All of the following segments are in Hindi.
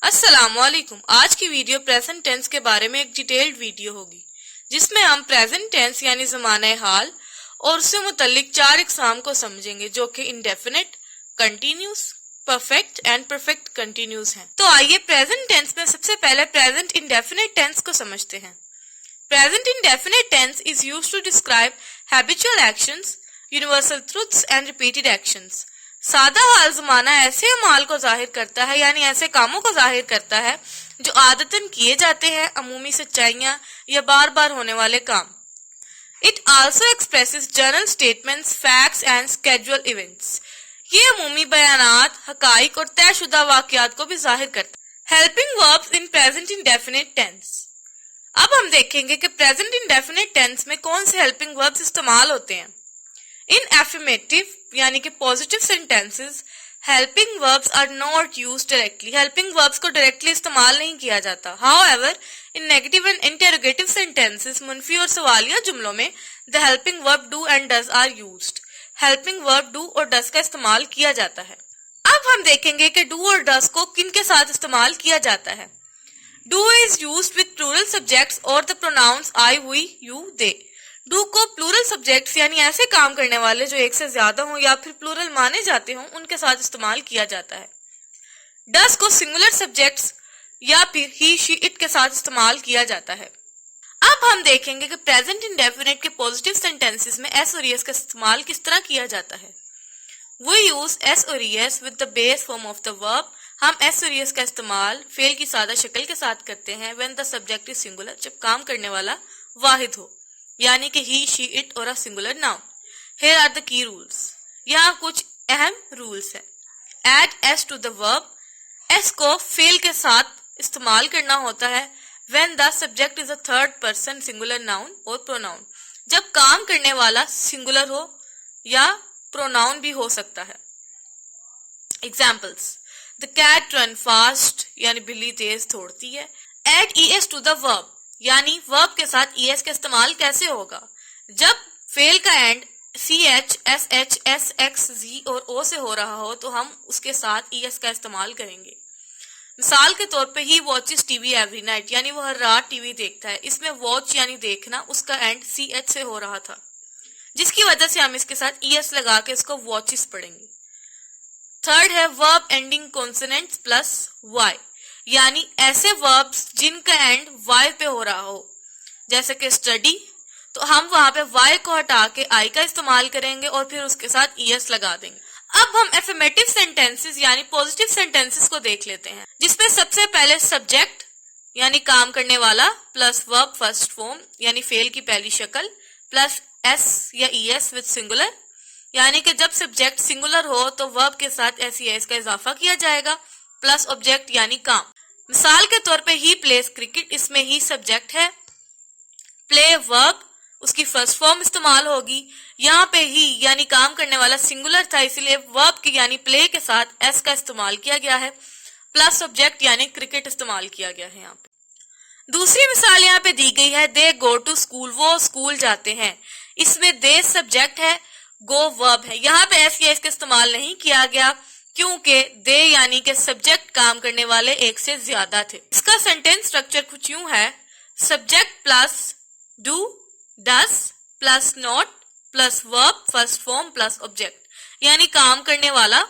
अस्सलामुअलैकुम। आज की वीडियो प्रेजेंट टेंस के बारे में एक डिटेल्ड वीडियो होगी जिसमें हम प्रेजेंट टेंस यानी ज़माने हाल और उससे मुतल्लिक 4 इक़साम को समझेंगे जो कि indefinite, continuous, perfect and perfect continuous हैं। तो आइए प्रेजेंट टेंस में सबसे पहले प्रेजेंट इंडेफिनिट टेंस को समझते हैं। Present indefinite tense is used to describe habitual actions, universal truths and repeated actions. सादा हाल ज़माना ऐसे अमाल को जाहिर करता है यानी ऐसे कामों को जाहिर करता है जो आदतन किए जाते हैं, अमूमी सच्चाइयां या बार बार होने वाले काम। It also expresses general statements, facts and schedule events. ये अमूमी बयानात, हकाइक और तयशुदा वाकयात को भी जाहिर करता है। Helping verbs in present indefinite tense. अब हम देखेंगे कि प्रेजेंट इंडेफिनिट टेंस में कौन से हेल्पिंग वर्ब्स इस्तेमाल होते हैं। इन एफर्मेटिव यानी कि positive sentences helping verbs are not used directly. Helping verbs को डायरेक्टली इस्तेमाल नहीं किया जाता। However in negative and interrogative sentences, मुनफी और सवालिया जुमलों में the helping verb do and does are used. Helping verb do और डज का इस्तेमाल किया जाता है। अब हम देखेंगे कि डू और डज को किन के साथ इस्तेमाल किया जाता है। Do is used with plural subjects और the pronouns I, we, you, they. Do को प्लूरल सब्जेक्ट्स यानी ऐसे काम करने वाले जो एक से ज्यादा हों या फिर प्लूरल माने जाते हों उनके साथ इस्तेमाल किया जाता है। डस को सिंगुलर सब्जेक्ट्स या फिर ही, शी, इट के साथ इस्तेमाल किया जाता है। अब हम देखेंगे कि प्रेजेंट इंडेफिनिट के पॉजिटिव सेंटेंसेस में एस और ईएस का इस्तेमाल किस तरह किया जाता है। वी यूज एस और ES with the base form of the verb. हम एस और ईएस का इस्तेमाल फेल की सादा शक्ल के साथ करते हैं when the subject is singular, जब काम करने वाला वाहिद हो, यानी कि ही, शी, इट और a singular noun. Here are the key rules. यहाँ कुछ अहम रूल्स हैं। Add S to the verb. S को फेल के साथ इस्तेमाल करना होता है when the subject is a third person singular noun और प्रोनाउन, जब काम करने वाला सिंगुलर हो या प्रोनाउन भी हो सकता है। Examples, the cat run fast यानी बिल्ली तेज दौड़ती है। Add ES to the verb यानी वर्ब के साथ ईएस का इस्तेमाल कैसे होगा। जब फेल का end C H, S H, S X, G और ओ से हो रहा हो तो हम उसके साथ ईएस का इस्तेमाल करेंगे। मिसाल के तौर पे ही वॉचेस टीवी एवरी नाइट यानी वो हर रात टीवी देखता है। इसमें वॉच यानी देखना, उसका एंड सी एच से हो रहा था जिसकी वजह से हम इसके साथ ईएस लगा के इसको वॉचेस पढ़ेंगे। थर्ड है verb ending consonants plus Y, यानी ऐसे वर्ब्स जिनका एंड वाई पे हो रहा हो, जैसे कि स्टडी, तो हम वहां पे वाई को हटा के आई का इस्तेमाल करेंगे और फिर उसके साथ ईएस लगा देंगे। अब हम एफर्मेटिव सेंटेंसेस यानी पॉजिटिव सेंटेंसेस को देख लेते हैं, जिसमें सबसे पहले सब्जेक्ट यानी काम करने वाला प्लस वर्ब फर्स्ट फॉर्म यानी फेल की पहली शक्ल प्लस एस या ईएस विद सिंगुलर, यानी कि जब सब्जेक्ट सिंगुलर हो तो वर्ब के साथ एस या एस का इजाफा किया जाएगा प्लस ऑब्जेक्ट यानी काम। मिसाल के तौर पे ही प्लेस क्रिकेट, इसमें ही सब्जेक्ट है, प्ले वर्ब उसकी फर्स्ट फॉर्म इस्तेमाल होगी। यहाँ पे ही यानी काम करने वाला सिंगुलर था इसलिए वर्ब की यानी प्ले के साथ एस का इस्तेमाल किया गया है प्लस ऑब्जेक्ट यानी क्रिकेट इस्तेमाल किया गया है। यहाँ पे दूसरी मिसाल यहाँ पे दी गई है, दे गो टू स्कूल, वो स्कूल जाते हैं। इसमें दे सब्जेक्ट है, गो वर्ब है। यहाँ पे एस या एस का इस्तेमाल नहीं किया गया क्योंकि दे यानी कि सब्जेक्ट काम करने वाले एक से ज्यादा थे। इसका सेंटेंस स्ट्रक्चर कुछ यूं है, subject plus do, does plus not plus verb first form plus object, यानी काम करने वाला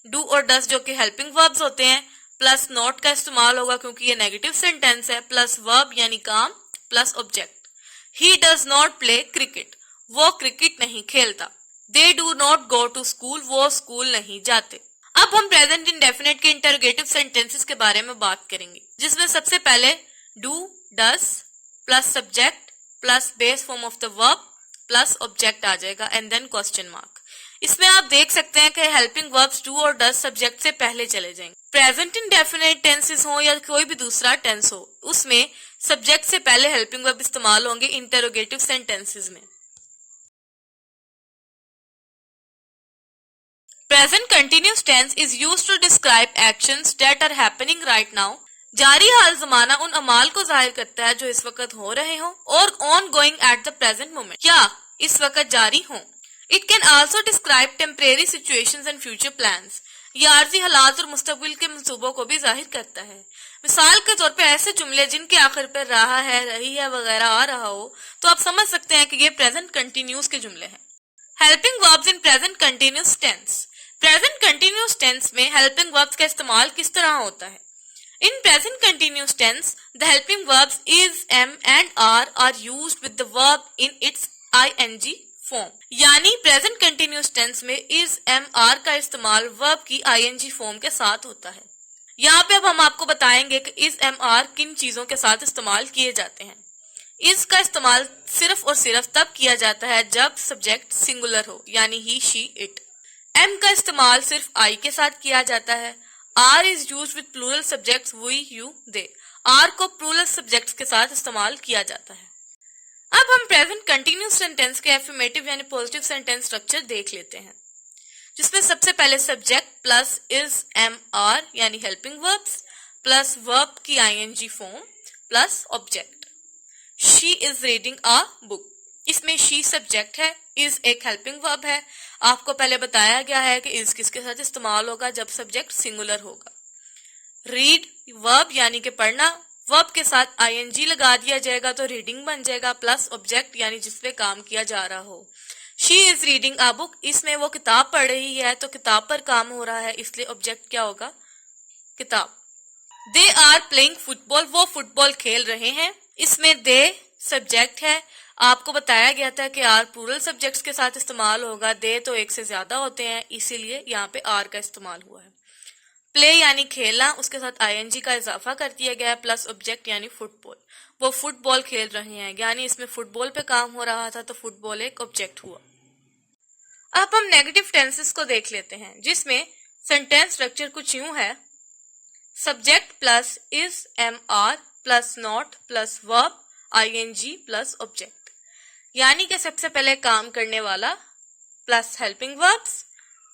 डू और डस जो कि हेल्पिंग वर्ब्स होते हैं, प्लस नॉट का इस्तेमाल होगा क्योंकि ये नेगेटिव सेंटेंस है, प्लस वर्ब यानी काम plus object. He does not play cricket, वो क्रिकेट नहीं खेलता। They do not go to school, वो स्कूल नहीं जाते। अब हम प्रेजेंट इंडेफिनिट के इंटरोगेटिव सेंटेंसेस के बारे में बात करेंगे, जिसमें सबसे पहले do, does plus subject plus base form of the verb plus object आ जाएगा एंड देन क्वेश्चन मार्क। इसमें आप देख सकते हैं कि हेल्पिंग वर्ब्स डू और डस सब्जेक्ट से पहले चले जाएंगे। प्रेजेंट इंडेफिनिट टेंसेस हो या कोई भी दूसरा टेंस हो, उसमें सब्जेक्ट से पहले हेल्पिंग वर्ब इस्तेमाल होंगे इंटरोगेटिव सेंटेंसेस में। Present continuous tense is used to describe actions that are happening right now. जारी हाल ज़माना उन अमाल को जाहिर करता है जो इस वक्त हो रहे हों और ongoing at the present moment, या इस वक्त जारी हों। It can also describe temporary situations and future plans. ये आर्जी हालात और मुस्तकबिल के मंसूबों को भी जाहिर करता है। मिसाल के तौर पे ऐसे जुमले जिनके आखिर पर रहा है, रही है वगैरह आ रहा हो तो आप समझ सकते हैं कि ये प्रेजेंट कंटिन्यूस के जुमले हैं। Helping verbs in present continuous tense. Present continuous tense में हेल्पिंग वर्ब्स का इस्तेमाल किस तरह होता है? In present continuous tense, the helping verbs is, am and are used with the verb in its ing form. यानी प्रेजेंट कंटिन्यूस टेंस में is, am, are का इस्तेमाल वर्ब की ing फॉर्म के साथ होता है। यहाँ पे अब हम आपको बताएंगे कि is, am, are किन चीजों के साथ इस्तेमाल किए जाते हैं। is का इस्तेमाल सिर्फ और सिर्फ तब किया जाता है जब सब्जेक्ट सिंगुलर हो, यानी he, she, it। am का इस्तेमाल सिर्फ I के साथ किया जाता है। R is used with plural subjects we, you, they। R को plural subjects के साथ इस्तेमाल किया जाता है। अब हम प्रेजेंट कंटिन्यूस सेंटेंस के एफर्मेटिव यानी पॉजिटिव सेंटेंस स्ट्रक्चर देख लेते हैं, जिसमें सबसे पहले subject plus is, am, are यानी हेल्पिंग वर्ब्स प्लस वर्ब की ing form plus object. She is reading a book, इसमें शी सब्जेक्ट है, इज एक हेल्पिंग वर्ब है। आपको पहले बताया गया है कि इज किसके साथ इस्तेमाल होगा जब सब्जेक्ट सिंगुलर होगा। रीड वर्ब यानी कि पढ़ना, वर्ब के साथ ing लगा दिया जाएगा तो रीडिंग बन जाएगा प्लस ऑब्जेक्ट यानी जिसपे काम किया जा रहा हो। She is reading a book, इसमें वो किताब पढ़ रही है तो किताब पर काम हो रहा है, इसलिए ऑब्जेक्ट क्या होगा? किताब। दे आर प्लेइंग फुटबॉल, वो फुटबॉल खेल रहे हैं, इसमें दे सब्जेक्ट है। आपको बताया गया था कि आर प्लूरल सब्जेक्ट्स के साथ इस्तेमाल होगा, दे तो एक से ज्यादा होते हैं, इसीलिए यहाँ पे आर का इस्तेमाल हुआ है। प्ले यानी खेलना, उसके साथ ing का इजाफा कर दिया गया है प्लस ऑब्जेक्ट यानी फुटबॉल, वो फुटबॉल खेल रहे हैं, यानी इसमें फुटबॉल पे काम हो रहा था तो फुटबॉल एक ऑब्जेक्ट हुआ। अब हम नेगेटिव टेंसेस को देख लेते हैं, जिसमें सेंटेंस स्ट्रक्चर कुछ यूं है। Subject plus is, am, are plus not plus verb ing plus object, यानी कि सबसे पहले काम करने वाला plus helping verbs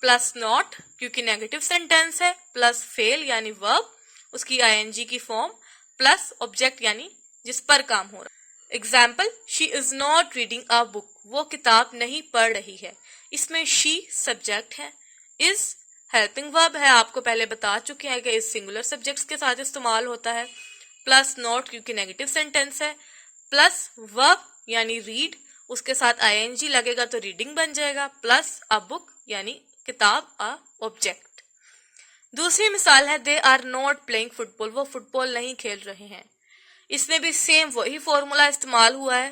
plus not क्योंकि नेगेटिव सेंटेंस है प्लस फेल यानी वर्ब उसकी ing की फॉर्म प्लस ऑब्जेक्ट यानी जिस पर काम हो रहा। Example, she is not reading a book, वो किताब नहीं पढ़ रही है, इसमें शी सब्जेक्ट है, इज हेल्पिंग वर्ब है, आपको पहले बता चुके हैं कि इस सिंगुलर सब्जेक्ट्स के साथ इस्तेमाल होता है, प्लस नॉट क्योंकि नेगेटिव सेंटेंस है, प्लस वर्ब यानी रीड, उसके साथ ing लगेगा तो रीडिंग बन जाएगा, प्लस अ बुक यानी किताब, अ ऑब्जेक्ट। दूसरी मिसाल है, they are not playing football, वो फुटबॉल नहीं खेल रहे हैं, इसमें भी सेम वही फॉर्मूला इस्तेमाल हुआ है।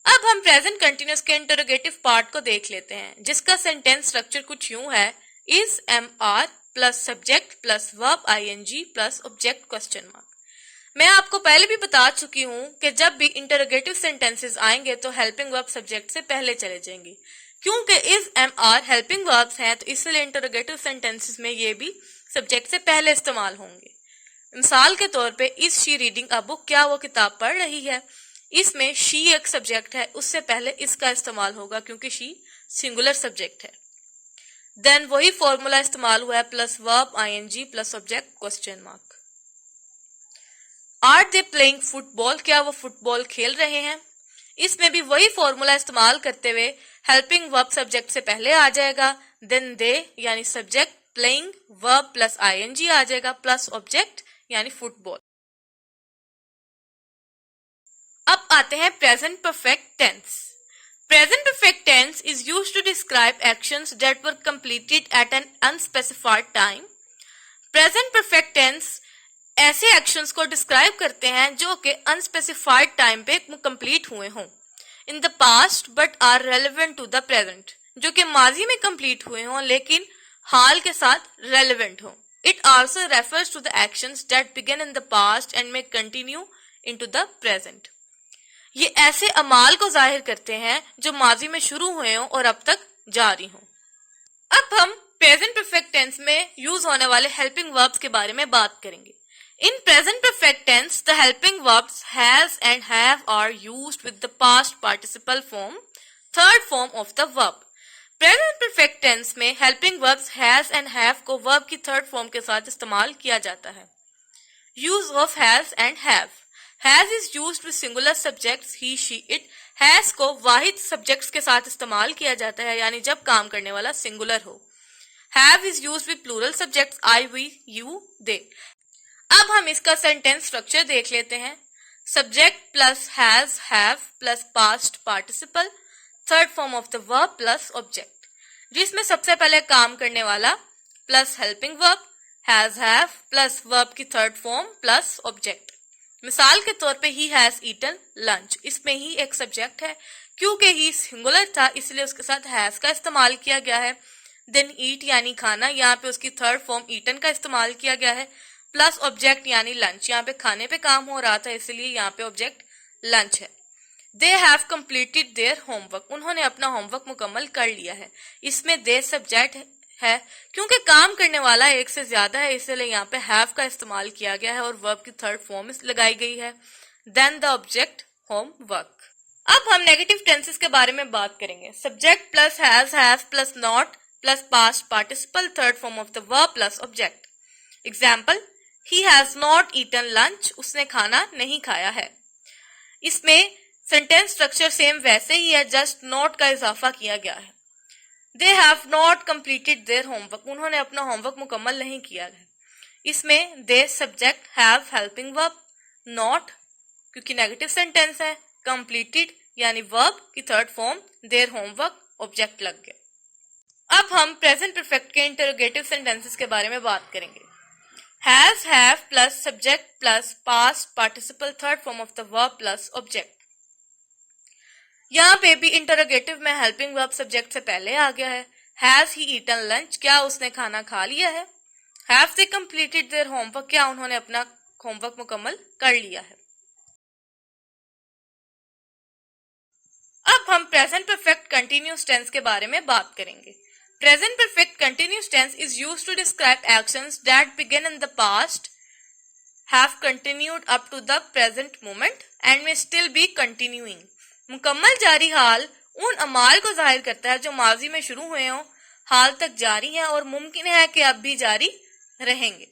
अब हम प्रेजेंट कंटिन्यूस के इंटरोगेटिव पार्ट को देख लेते हैं, जिसका सेंटेंस स्ट्रक्चर कुछ यूं है। Is, am, are plus subject plus verb ing plus object question mark. मैं आपको पहले भी बता चुकी हूं कि जब भी इंटरोगेटिव सेंटेंसेस आएंगे तो हेल्पिंग वर्ब सब्जेक्ट से पहले चले जाएंगे, क्योंकि is, am, are helping verbs हैं तो इसलिए इंटरोगेटिव सेंटेंसेस में ये भी सब्जेक्ट से पहले इस्तेमाल होंगे। मिसाल के तौर पे is she reading a book, क्या वो किताब पढ़ रही है, इसमें शी एक सब्जेक्ट है, उससे पहले इसका इस्तेमाल होगा क्योंकि शी सिंगुलर सब्जेक्ट है। देन वही फॉर्मूला इस्तेमाल हुआ है plus verb ing plus object question mark. Are they playing football, क्या वो फुटबॉल खेल रहे हैं, इसमें भी वही फॉर्मूला इस्तेमाल करते हुए हेल्पिंग वर्ब सब्जेक्ट से पहले आ जाएगा, देन दे यानी subject playing verb plus ing आ जाएगा प्लस ऑब्जेक्ट यानी फुटबॉल। अब आते हैं present perfect tense. Present perfect tense is used to describe actions that were completed at an unspecified time. Present perfect tense ऐसे actions को describe करते हैं जो कि unspecified time पे complete हुए हों, in the past but are relevant to the present, जो कि माजी में complete हुए हों लेकिन हाल के साथ relevant हों. It also refers to the actions that began in the past and may continue into the present. ये ऐसे अमाल को जाहिर करते हैं जो माजी में शुरू हुए हों और अब तक जारी हों। अब हम प्रेजेंट परफेक्ट टेंस में यूज होने वाले हेल्पिंग वर्ब्स के बारे में बात करेंगे। In present perfect tense the helping verbs has and have are used with the past participle form, third form of the verb. Present perfect tense में helping verbs has and have को वर्ब की थर्ड फॉर्म के साथ इस्तेमाल किया जाता है। Use of has and have. Has is used with singular subjects he, she, it. Has को वाहिद सब्जेक्ट्स के साथ इस्तेमाल किया जाता है, यानी जब काम करने वाला सिंगुलर हो। Have is used with plural subjects I, we, you, they. अब हम इसका सेंटेंस स्ट्रक्चर देख लेते हैं। Subject plus has, have plus past participle, third form of the verb plus object, जिसमें सबसे पहले काम करने वाला plus helping verb, has, have plus verb की थर्ड फॉर्म प्लस ऑब्जेक्ट। मिसाल के तौर पे ही हैज ईटन लंच, इसमें ही एक सब्जेक्ट है, क्योंकि ही सिंगुलर था इसलिए उसके साथ हैज का इस्तेमाल किया गया है। देन ईट यानी खाना, यहाँ पे उसकी थर्ड फॉर्म ईटन का इस्तेमाल किया गया है, प्लस ऑब्जेक्ट यानी लंच, यहाँ पे खाने पे काम हो रहा था इसलिए यहाँ पे ऑब्जेक्ट लंच है। They have completed their homework, उन्होंने अपना होमवर्क मुकम्मल कर लिया है, इसमें दे सब्जेक्ट है, क्योंकि काम करने वाला एक से ज्यादा है इसलिए यहाँ पे हैव का इस्तेमाल किया गया है और वर्ब की थर्ड फॉर्म लगाई गई है। Then the object homework. अब हम नेगेटिव टेंसेस के बारे में बात करेंगे। Subject plus has, have plus not plus past participle, third form of the verb plus object. Example, he has not eaten lunch, उसने खाना नहीं खाया है। इसमें सेंटेंस स्ट्रक्चर सेम वैसे ही है, जस्ट नॉट का इजाफा किया गया है। They have not completed their homework, उन्होंने अपना होमवर्क मुकम्मल नहीं किया है। इसमें they subject, have helping verb, not क्योंकि नेगेटिव सेंटेंस है, कंप्लीटेड यानी वर्ब की third form, their homework object लग गया। अब हम प्रेजेंट परफेक्ट के इंटरोगेटिव सेंटेंसेस के बारे में बात करेंगे। Has, have plus subject plus past participle, third form of the verb plus object. यहाँ पे भी इंटरोगेटिव में हेल्पिंग वर्ब सब्जेक्ट से पहले आ गया है। हैज ही ईटन लंच, क्या उसने खाना खा लिया है। Have they completed their homework, क्या उन्होंने अपना होमवर्क मुकम्मल कर लिया है। अब हम प्रेजेंट परफेक्ट कंटिन्यूअस टेंस के बारे में बात करेंगे। Present perfect continuous tense is used to describe actions that begin in the past, have continued up to the present moment and may still be continuing. मुकम्मल जारी हाल उन अमाल को जाहिर करता है जो माजी में शुरू हुए हों, हाल तक जारी हैं और मुमकिन है कि अब भी जारी रहेंगे।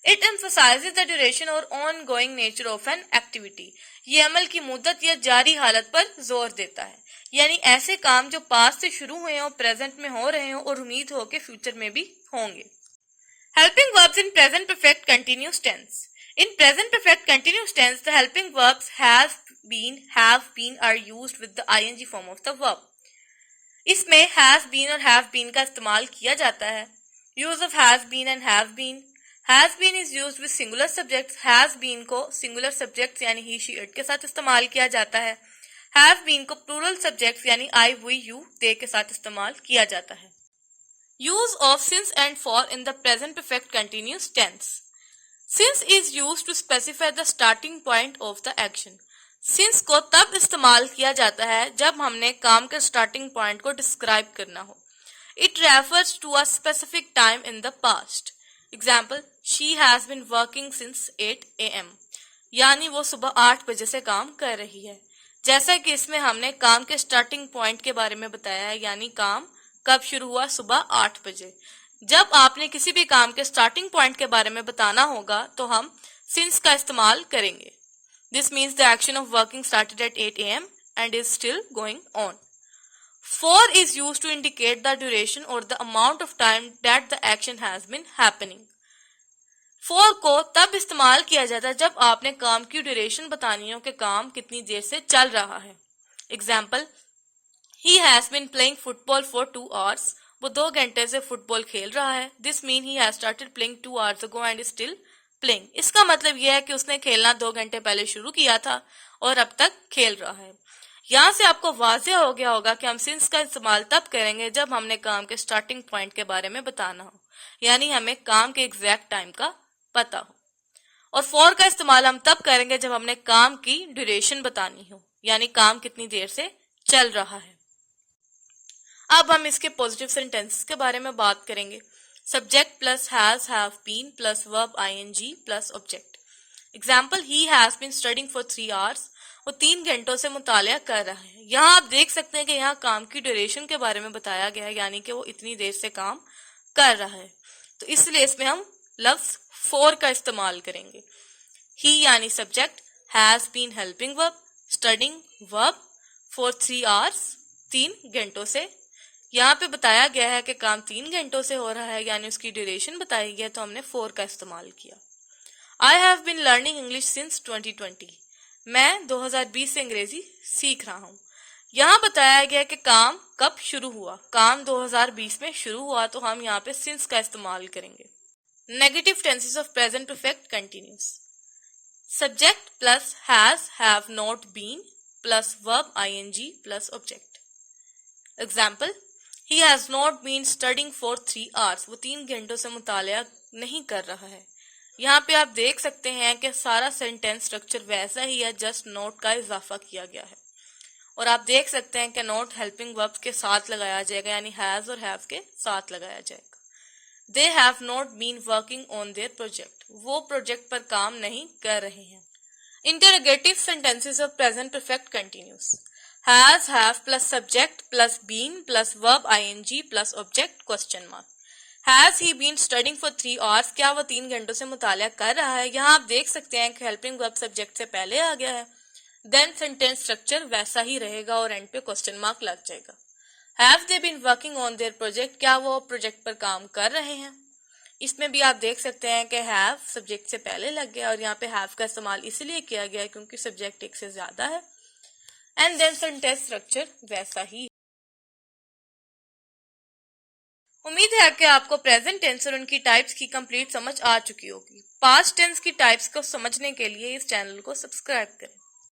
इट एम्फसाइजेज द ड्यूरेशन और on going nature of an activity, ये अमल की मुद्दत या जारी हालत पर जोर देता है, यानी ऐसे काम जो पास्ट से शुरू हुए हों, प्रेजेंट में हो रहे हों और उम्मीद हो कि फ्यूचर में भी होंगे। Helping verbs in present perfect continuous tense. In present perfect continuous tense, the helping verbs has been, have been are used with the ing form of the verb. इसमें has been और have been का इस्तेमाल किया जाता है। Use of has been and have been. Has been is used with singular subjects. Has been को singular subjects यानी he, she, it के साथ इस्तेमाल किया जाता है। Have been को plural subjects यानी I, we, you, they के साथ इस्तेमाल किया जाता है। Use of since and for in the present perfect continuous tense. Since is used to specify the starting point of the action. Since को तब इस्तेमाल किया जाता है जब हमने काम के स्टार्टिंग पॉइंट को डिस्क्राइब करना हो। It refers to a specific time in the past. Example, she has been working since 8 AM. यानी वो सुबह 8 बजे से काम कर रही है। जैसा कि इसमें हमने काम के स्टार्टिंग पॉइंट के बारे में बताया है, यानी काम कब शुरू हुआ, सुबह 8 बजे। जब आपने किसी भी काम के स्टार्टिंग पॉइंट के बारे में बताना होगा तो हम सिंस का इस्तेमाल करेंगे। This means the action of working started at 8 AM and is still going on. For is used to indicate the duration or the amount of time that the action has been happening. For को तब इस्तेमाल किया जाता है जब आपने काम की ड्यूरेशन बतानी हो कि काम कितनी देर से चल रहा है। Example, he has been playing football for 2 hours. वो 2 घंटे से फुटबॉल खेल रहा है। This mean he has started playing 2 hours ago and is still playing. इसका मतलब यह है कि उसने खेलना 2 घंटे पहले शुरू किया था और अब तक खेल रहा है। यहाँ से आपको वाज़ेह हो गया होगा कि हम सिंस का इस्तेमाल तब करेंगे जब हमने काम के स्टार्टिंग पॉइंट के बारे में बताना हो, यानी हमें काम के एग्जैक्ट टाइम का पता हो। और फॉर का इस्तेमाल हम तब करेंगे जब हमने काम की ड्यूरेशन बतानी हो, यानी काम कितनी देर से चल रहा है। अब हम इसके पॉजिटिव सेंटेंसेस के बारे में बात करेंगे। Subject plus has, have been plus verb ing plus object. Example, he has been studying for 3 hours. वो 3 घंटों से मुतालिया कर रहा है। यहाँ आप देख सकते हैं कि यहाँ काम की ड्यूरेशन के बारे में बताया गया है, यानी कि वो इतनी देर से काम कर रहा है, तो इसलिए इसमें हम लफ्ज फॉर का इस्तेमाल करेंगे। ही यानी subject, has been helping verb, studying verb, for 3 hours 3 घंटों से, यहाँ पे बताया गया है कि काम 3 घंटों से हो रहा है, यानी उसकी ड्यूरेशन बताई गई है, तो हमने for का इस्तेमाल किया। I have been learning English since 2020. मैं 2020 से अंग्रेजी सीख रहा हूँ। यहाँ बताया गया कि काम कब शुरू हुआ। काम 2020 में शुरू हुआ, तो हम यहाँ पे since का इस्तेमाल करेंगे। Negative tenses of present perfect continuous. Subject plus has, have, not, been plus verb ing plus object. Example, he has not been studying for 3 hours. वो 3 घंटों से मुतालिया नहीं कर रहा है। यहाँ पे आप देख सकते हैं कि सारा सेंटेंस स्ट्रक्चर वैसा ही है, जस्ट नॉट का इजाफा किया गया है। और आप देख सकते हैं कि नॉट हेल्पिंग वर्ब्स के साथ लगाया जाएगा, यानी हैज और हैव के साथ लगाया जाएगा। They have not been working on their project. वो प्रोजेक्ट पर काम नहीं कर रहे हैं। Interrogative sentences of present perfect continuous. Has, have plus subject plus been plus verb ing plus object question mark. Has he been studying for 3 hours? क्या वो 3 घंटों से मुतालिया कर रहा है। यहाँ आप देख सकते हैं कि हेल्पिंग वर्ब सब्जेक्ट से पहले आ गया है, देन सेंटेंस स्ट्रक्चर वैसा ही रहेगा और एंड पे क्वेश्चन मार्क लग जाएगा। Have they been working on their project? क्या वो प्रोजेक्ट पर काम कर रहे हैं। इसमें भी आप देख सकते हैं कि हैव सब्जेक्ट से पहले लग गया और यहाँ पे हैव का इस्तेमाल इसलिए किया गया है क्योंकि सब्जेक्ट एक से ज्यादा है, एंड देन सेंटेंस स्ट्रक्चर वैसा ही। उम्मीद है कि आपको प्रेजेंट टेंस और उनकी टाइप्स की कंप्लीट समझ आ चुकी होगी। पास्ट टेंस की टाइप्स को समझने के लिए इस चैनल को सब्सक्राइब करें।